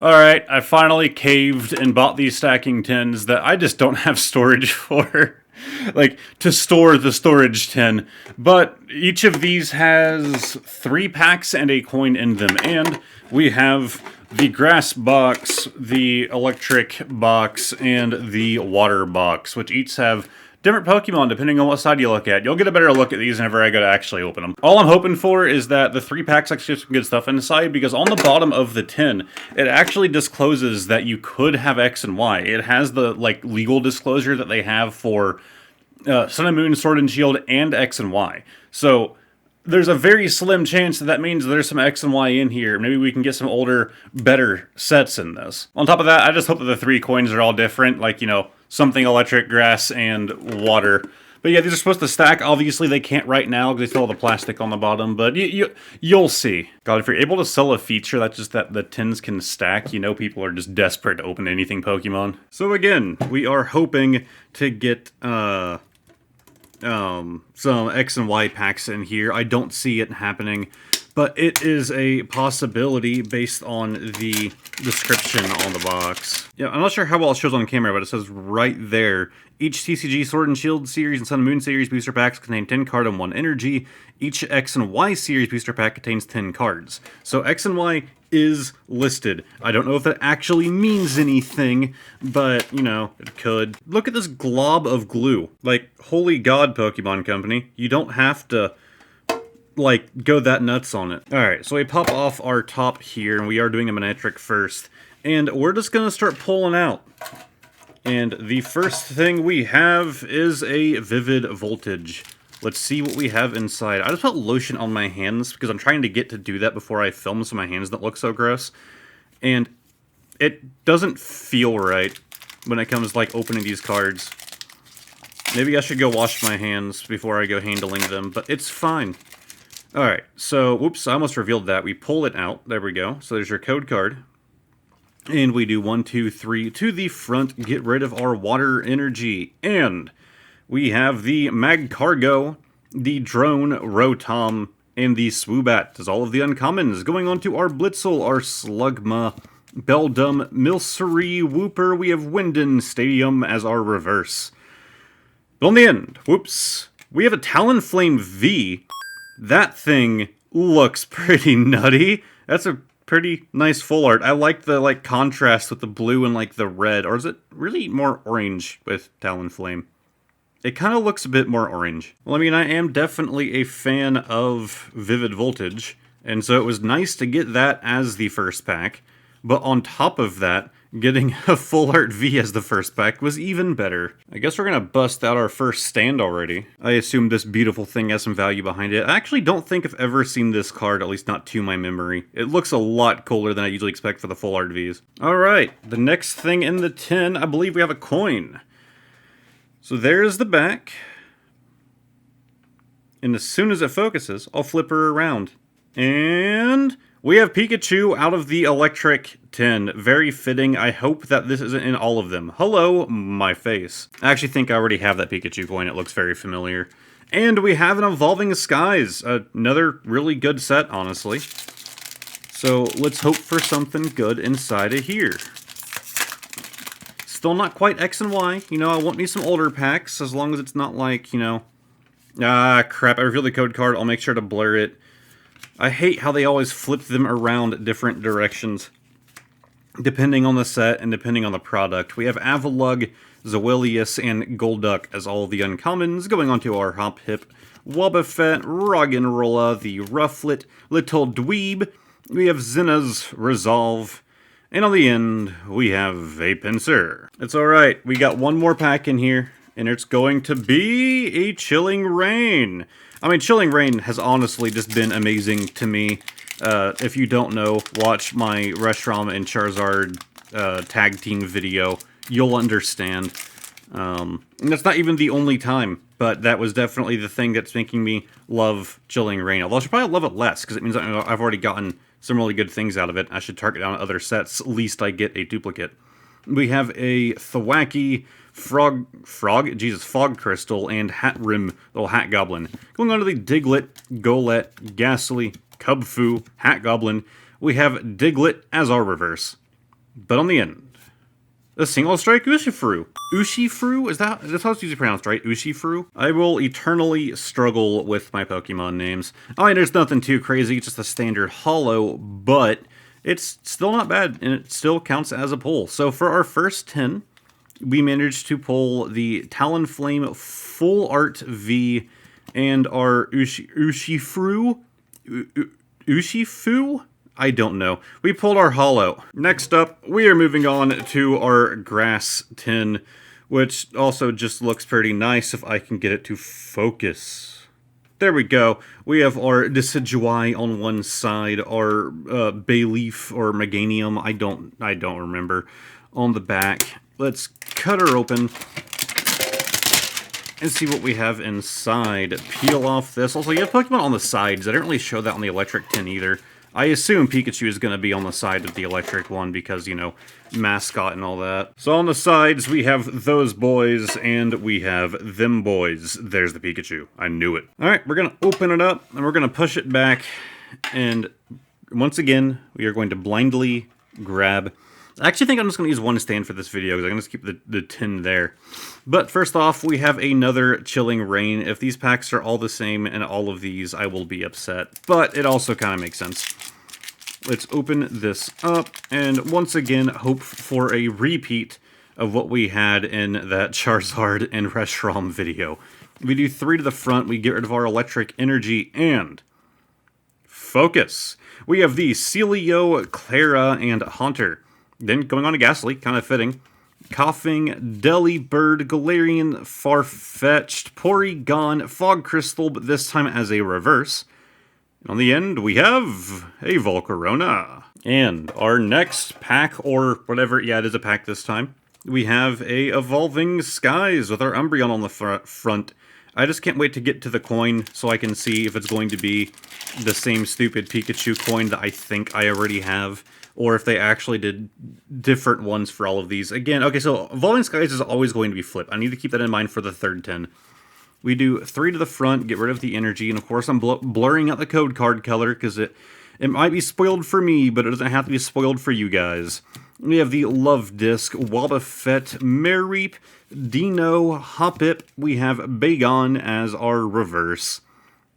Alright, I finally caved and bought these stacking tins that I just don't have storage for. Like, to store the storage tin. But each of these has 3 packs and a coin in them. And we have the grass box, the electric box, and the water box, which each have different Pokemon depending on what side you look at. You'll get a better look at these whenever I go to actually open them. All I'm hoping for is that the 3 packs actually have some good stuff inside, because on the bottom of the tin, it actually discloses that you could have X and Y. It has the, like, legal disclosure that they have for Sun and Moon, Sword and Shield, and X and Y. So there's a very slim chance that means there's some X and Y in here. Maybe we can get some older, better sets in this. On top of that, I just hope that the 3 coins are all different, like, you know, something electric, grass, and water. But yeah, these are supposed to stack. Obviously, they can't right now because they still have the plastic on the bottom, but you'll see. God, if you're able to sell a feature that's just that the tins can stack, you know people are just desperate to open anything Pokemon. So again, we are hoping to get some X and Y packs in here. I don't see it happening, but it is a possibility based on the description on the box. Yeah, I'm not sure how well it shows on camera, but it says right there, each TCG Sword and Shield series and Sun and Moon series booster packs contain 10 card and 1 energy. Each X and Y series booster pack contains 10 cards. So X and Y is listed. I don't know if that actually means anything, but, you know, it could. Look at this glob of glue. Like, holy god, Pokemon Company. You don't have to, like, go that nuts on it. Alright, so we pop off our top here, and we are doing a Manectric first. And we're just gonna start pulling out. And the first thing we have is a Vivid Voltage. Let's see what we have inside. I just put lotion on my hands because I'm trying to get to do that before I film so my hands don't look so gross. And it doesn't feel right when it comes to, like, opening these cards. Maybe I should go wash my hands before I go handling them, but it's fine. Alright, so, whoops, I almost revealed that. We pull it out. There we go. So there's your code card. And we do 1, 2, 3 to the front, get rid of our water energy. And we have the Magcargo, the Drone Rotom, and the Swoobat as all of the uncommons. Going on to our Blitzel, our Slugma, Beldum, Milcery, Wooper, we have Winden Stadium as our reverse. But on the end, whoops, we have a Talonflame V. That thing looks pretty nutty. That's a pretty nice full art. I like the, like, contrast with the blue and, like, the red. Or is it really more orange with Talonflame? It kind of looks a bit more orange. Well, I mean, I am definitely a fan of Vivid Voltage, and so it was nice to get that as the first pack. But on top of that, getting a full art V as the first pack was even better. I guess we're gonna bust out our first stand already. I assume this beautiful thing has some value behind it. I actually don't think I've ever seen this card, at least not to my memory. It looks a lot cooler than I usually expect for the full art Vs. Alright, the next thing in the tin, I believe we have a coin. So there's the back. And as soon as it focuses, I'll flip her around. And we have Pikachu out of the electric tin. Very fitting. I hope that this isn't in all of them. Hello, my face. I actually think I already have that Pikachu coin. It looks very familiar. And we have an Evolving Skies. Another really good set, honestly. So let's hope for something good inside of here. Still not quite X and Y. You know, I want me some older packs, as long as it's not like, you know... Ah, crap, I revealed the code card. I'll make sure to blur it. I hate how they always flip them around different directions, depending on the set and depending on the product. We have Avalugg, Zoelius, and Golduck as all of the uncommons. Going on to our Hoppip, Wobbuffet, Roggenrola, the Rufflet, Little Dweeb. We have Zinna's Resolve. And on the end, we have a Pinsir. It's alright, we got one more pack in here, and it's going to be a Chilling Reign. I mean, Chilling Reign has honestly just been amazing to me. If you don't know, watch my Reshiram and Charizard tag team video. You'll understand. And that's not even the only time, but that was definitely the thing that's making me love Chilling Reign. Although I should probably love it less, because it means I've already gotten some really good things out of it. I should target down other sets, least I get a duplicate. We have a Thwackey, Fog Crystal, and Hatrim, little Hat Goblin. Going on to the Diglett, Golett, Ghastly, Cubfu, Hat Goblin. We have Diglett as our reverse. But on the end, a single strike Ushifru. Ushifru? That's how it's usually pronounced, right? Ushifru? I will eternally struggle with my Pokemon names. I mean, there's nothing too crazy, it's just a standard holo, but it's still not bad, and it still counts as a pull. So for our first 10, we managed to pull the Talonflame Full Art V and our Ushifru? Urshifu? I don't know. We pulled our holo. Next up, we are moving on to our grass tin, which also just looks pretty nice if I can get it to focus. There we go. We have our Decidueye on one side, our Bayleaf or Meganium, I don't remember, on the back. Let's cut her open and see what we have inside. Peel off this. Also, you have Pokemon on the sides. I didn't really show that on the electric tin either. I assume Pikachu is going to be on the side of the electric one because, you know, mascot and all that. So on the sides, we have those boys, and we have them boys. There's the Pikachu. I knew it. Alright, we're going to open it up, and we're going to push it back, and once again, we are going to blindly grab... I actually think I'm just going to use one stand for this video, because I'm going to keep the tin there. But first off, we have another Chilling Rain. If these packs are all the same and all of these, I will be upset. But it also kind of makes sense. Let's open this up, and once again, hope for a repeat of what we had in that Charizard and Reshiram video. We do 3 to the front, we get rid of our electric energy, and... focus! We have the Celio, Clara, and Haunter. Then going on to Ghastly, kind of fitting. Coughing, Delibird, Galarian, Farfetch'd, Porygon, Fog Crystal, but this time as a reverse. And on the end, we have a Volcarona. And our next pack, or whatever, yeah, it is a pack this time. We have a Evolving Skies with our Umbreon on the front. I just can't wait to get to the coin so I can see if it's going to be the same stupid Pikachu coin that I think I already have, or if they actually did different ones for all of these. Again, okay, so Evolving Skies is always going to be flipped. I need to keep that in mind for the third 10. We do 3 to the front, get rid of the energy, and of course I'm blurring out the code card color, because it might be spoiled for me, but it doesn't have to be spoiled for you guys. We have the Love Disc, Wobbuffet, Mareep, Dino, Hoppip, we have Bagon as our reverse.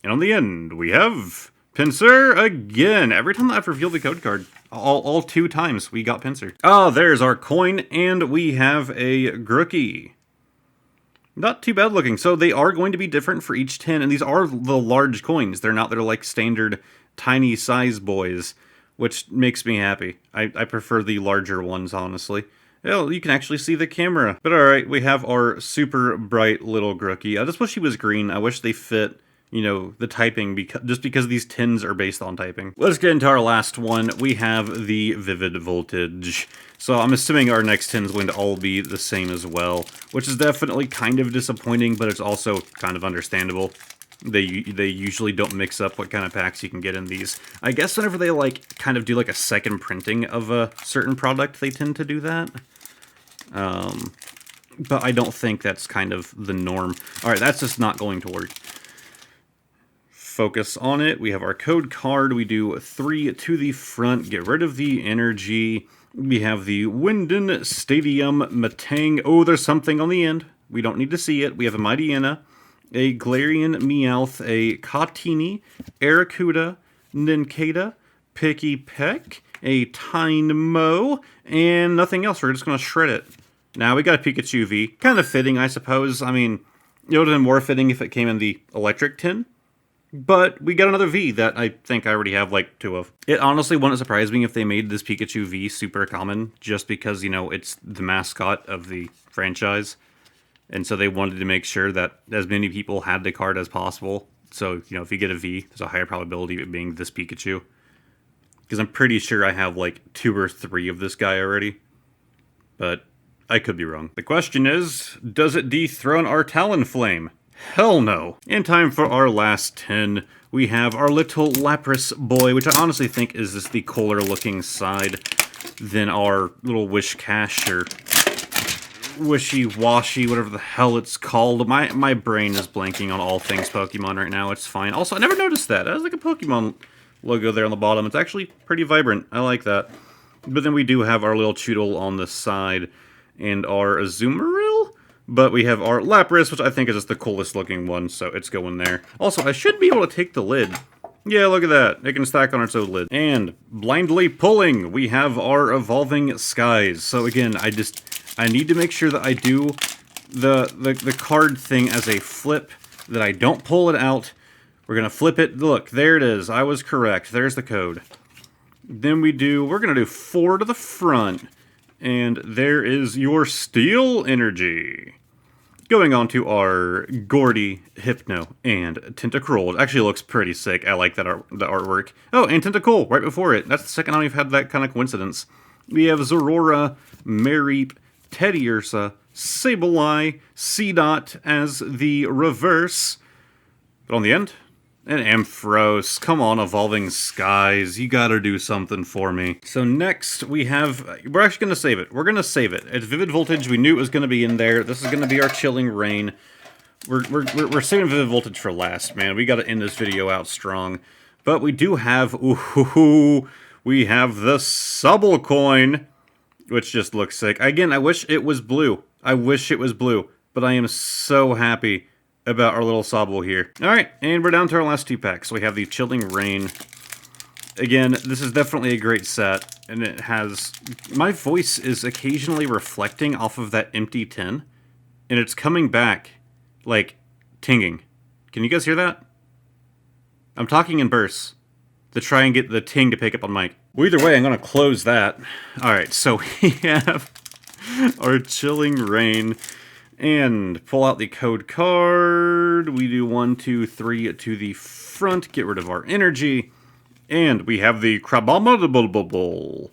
And on the end, we have Pinsir again. Every time I've revealed the code card, all 2 times we got Pinsir. Ah, there's our coin, and we have a Grookey. Not too bad looking. So they are going to be different for each 10, and these are the large coins. They're like standard tiny size boys, which makes me happy. I prefer the larger ones, honestly. Well, you can actually see the camera. But alright, we have our super bright little Grookey. I just wish he was green. I wish they fit, you know, the typing, just because these tins are based on typing. Let's get into our last one. We have the Vivid Voltage. So I'm assuming our next 10 is going to all be the same as well, which is definitely kind of disappointing, but it's also kind of understandable. They usually don't mix up what kind of packs you can get in these. I guess whenever they kind of do like a second printing of a certain product, they tend to do that. But I don't think that's kind of the norm. Alright, that's just not going to work. Focus on it. We have our code card. We do 3 to the front. Get rid of the energy. We have the Winden Stadium Matang. Oh, there's something on the end. We don't need to see it. We have a Mightyena, a Galarian Meowth, a Cotini, Arrokuda, Nincada, Picky Peck, a Tynamo, and nothing else. We're just going to shred it. Now we got a Pikachu V. Kind of fitting, I suppose. I mean, it would have been more fitting if it came in the electric tin. But we got another V that I think I already have like 2 of. It honestly wouldn't surprise me if they made this Pikachu V super common, just because, you know, it's the mascot of the franchise. And so they wanted to make sure that as many people had the card as possible. So, you know, if you get a V, there's a higher probability of it being this Pikachu. Because I'm pretty sure I have like 2 or 3 of this guy already. But I could be wrong. The question is, does it dethrone our Talonflame? Hell no. In time for our last 10, we have our little Lapras boy, which I honestly think is just the cooler looking side than our little Wishcash or Wishy-Washy, whatever the hell it's called. My brain is blanking on all things Pokemon right now. It's fine. Also, I never noticed that. It has like a Pokemon logo there on the bottom. It's actually pretty vibrant. I like that. But then we do have our little Choodle on the side and our Azumarill. But we have our Lapras, which I think is just the coolest looking one, so it's going there. Also, I should be able to take the lid. Yeah, look at that. It can stack on its own lid. And blindly pulling, we have our Evolving Skies. So again, I need to make sure that I do the card thing as a flip, that I don't pull it out. We're going to flip it. Look, there it is. I was correct. There's the code. Then we're going to do 4 to the front. And there is your Steel Energy. Going on to our Gordy, Hypno, and Tentacruel. It actually looks pretty sick. I like that the artwork. Oh, and Tentacool right before it. That's the second time we've had that kind of coincidence. We have Zorora, Mareep, Teddiursa, Sableye, Seedot as the reverse. But on the end, and Ampharos. Come on, Evolving Skies. You gotta do something for me. So next, we're actually gonna save it. We're gonna save it. It's Vivid Voltage. We knew it was gonna be in there. This is gonna be our Chilling Reign. We're saving Vivid Voltage for last, man. We gotta end this video out strong. But we do have, we have the Subble Coin, which just looks sick. Again, I wish it was blue. I wish it was blue. But I am so happy about our little Sobble here. Alright, and we're down to our last 2 packs. So we have the Chilling Reign. Again, this is definitely a great set, and it has... My voice is occasionally reflecting off of that empty tin, and it's coming back, like, tinging. Can you guys hear that? I'm talking in bursts to try and get the ting to pick up on mic. Well, either way, I'm going to close that. Alright, so we have our Chilling Reign. And pull out the code card. We do 1, 2, 3 to the front. Get rid of our energy. And we have the Crabominable.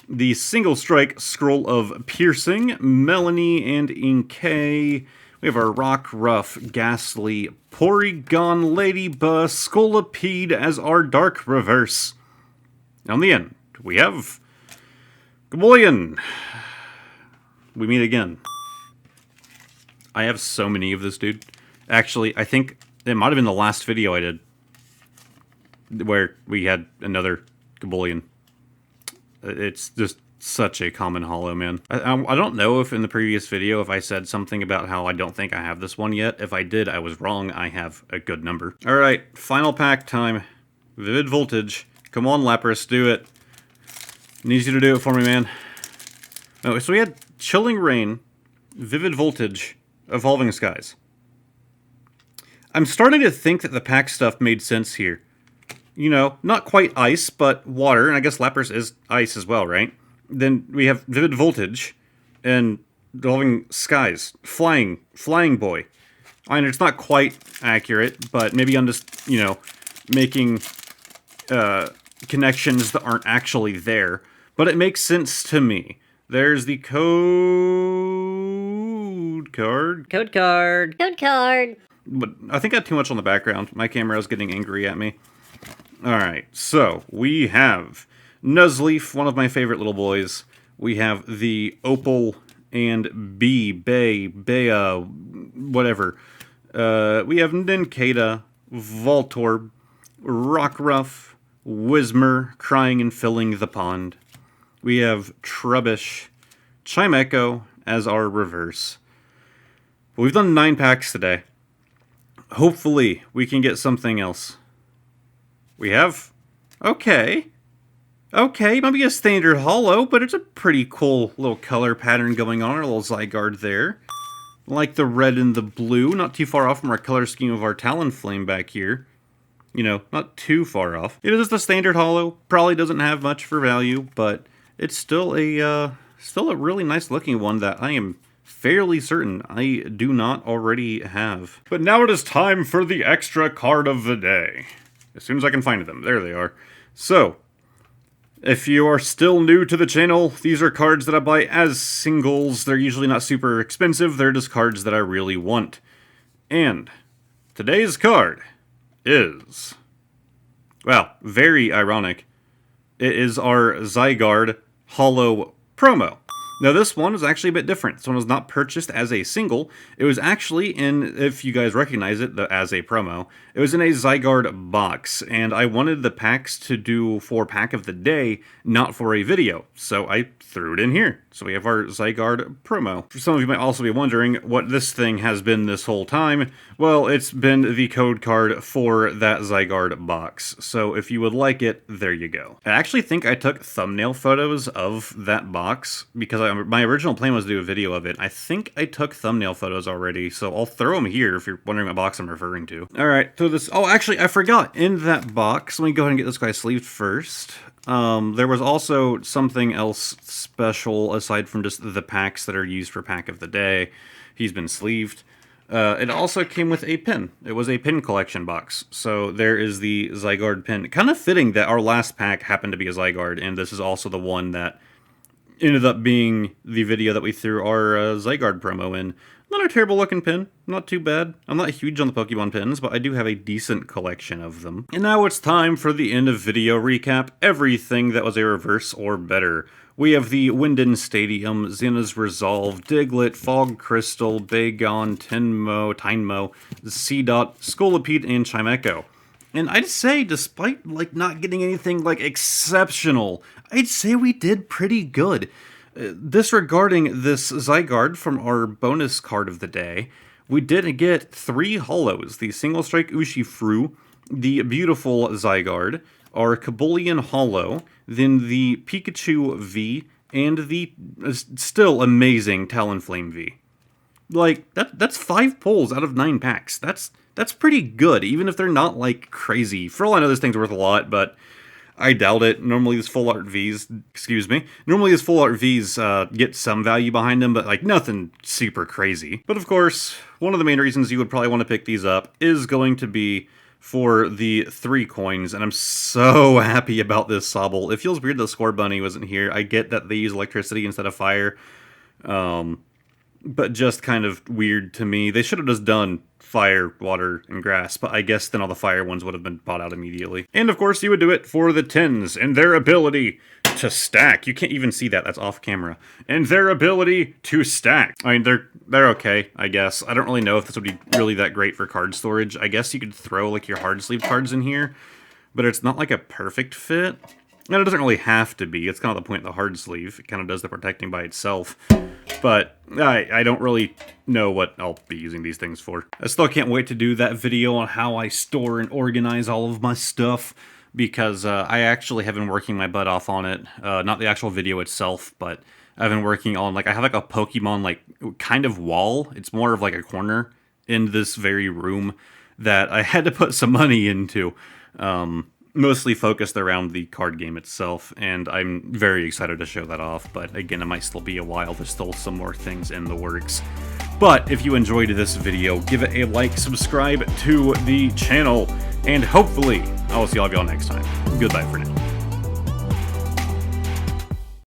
The Single Strike Scroll of Piercing. Melanie and Inkay. We have our Rockruff, Ghastly, Porygon, Ladybug, Scolipede as our Dark Reverse. And on the end, we have Gabulian. We meet again. I have so many of this, dude. Actually, I think it might have been the last video I did where we had another Gabulian. It's just such a common holo, man. I don't know if in the previous video if I said something about how I don't think I have this one yet. If I did, I was wrong. I have a good number. Alright, final pack time. Vivid Voltage. Come on, Lapras, do it. Needs you to do it for me, man. Oh, so we had Chilling Reign, Vivid Voltage, Evolving Skies. I'm starting to think that the pack stuff made sense here. You know, not quite ice, but water, and I guess Lapras is ice as well, right? Then we have Vivid Voltage and Evolving Skies. Flying Boy. I mean, it's not quite accurate, but maybe I'm just, you know, making connections that aren't actually there. But it makes sense to me. There's the code card. Code card. Code card. But I think I had too much on the background. My camera is getting angry at me. Alright, so we have Nuzleaf, one of my favorite little boys. We have the Opal and Bea, whatever. We have Nincada, Voltorb, Rockruff, Whismur, Crying and Filling the Pond. We have Trubbish, Chimecho as our reverse. We've done 9 packs today. Hopefully, we can get something else. We have... Okay, might be a standard holo, but it's a pretty cool little color pattern going on. Our little Zygarde there. Like the red and the blue. Not too far off from our color scheme of our Talonflame back here. You know, not too far off. It is the standard holo. Probably doesn't have much for value, but it's still a really nice looking one that I am fairly certain I do not already have. But now it is time for the extra card of the day. As soon as I can find them. There they are. So, if you are still new to the channel, these are cards that I buy as singles. They're usually not super expensive. They're just cards that I really want. And today's card is, well, very ironic. It is our Zygarde Holo promo. Now this one was actually a bit different. This one was not purchased as a single. It was actually in, if you guys recognize it, as a promo, it was in a Zygarde box, and I wanted the packs to do for pack of the day, not for a video, so I threw it in here. So we have our Zygarde promo. For some of you might also be wondering what this thing has been this whole time. Well, it's been the code card for that Zygarde box, so if you would like it, there you go. I actually think I took thumbnail photos of that box, because my original plan was to do a video of it. I think I took thumbnail photos already, so I'll throw them here if you're wondering what box I'm referring to. Alright, so this... Oh, actually, I forgot. In that box, let me go ahead and get this guy sleeved first. There was also something else special aside from just the packs that are used for pack of the day. He's been sleeved. It also came with a pin. It was a pin collection box. So there is the Zygarde pin. Kind of fitting that our last pack happened to be a Zygarde, and this is also the one that ended up being the video that we threw our Zygarde promo in. Not a terrible looking pin, not too bad. I'm not huge on the Pokemon pins, but I do have a decent collection of them. And now it's time for the end of video recap, everything that was a reverse or better. We have the Winden Stadium, Xana's Resolve, Diglett, Fog Crystal, Bagon, Tynmo, Seedot, Scolipede, and Chimecho. And I'd say, despite not getting anything exceptional, I'd say we did pretty good. Disregarding this Zygarde from our bonus card of the day, we did get 3 Holos, the Single Strike Urshifu, the beautiful Zygarde, our Kabulian Holo, then the Pikachu V, and the still amazing Talonflame V. That's 5 pulls out of 9 packs. That's pretty good, even if they're not, crazy. For all I know, this thing's worth a lot, but I doubt it. Normally these full art Vs, get some value behind them, but, nothing super crazy. But, of course, one of the main reasons you would probably want to pick these up is going to be for the 3 coins, and I'm so happy about this Sobble. It feels weird that Score Bunny wasn't here. I get that they use electricity instead of fire, but just kind of weird to me. They should have just done fire, water, and grass, but I guess then all the fire ones would have been bought out immediately. And of course you would do it for the tins and their ability to stack. You can't even see that, that's off camera. And their ability to stack. I mean, they're okay, I guess. I don't really know if this would be really that great for card storage. I guess you could throw your hard sleeve cards in here, but it's not a perfect fit. And it doesn't really have to be. It's kind of the point of the hard sleeve. It kind of does the protecting by itself. But I don't really know what I'll be using these things for. I still can't wait to do that video on how I store and organize all of my stuff, because I actually have been working my butt off on it. Not the actual video itself, but I've been working on, I have a Pokemon, kind of wall. It's more of a corner in this very room that I had to put some money into. Mostly focused around the card game itself, and I'm very excited to show that off, but again, it might still be a while. There's still some more things in the works. But if you enjoyed this video, give it a like, subscribe to the channel, and hopefully I will see all of y'all next time. Goodbye for now.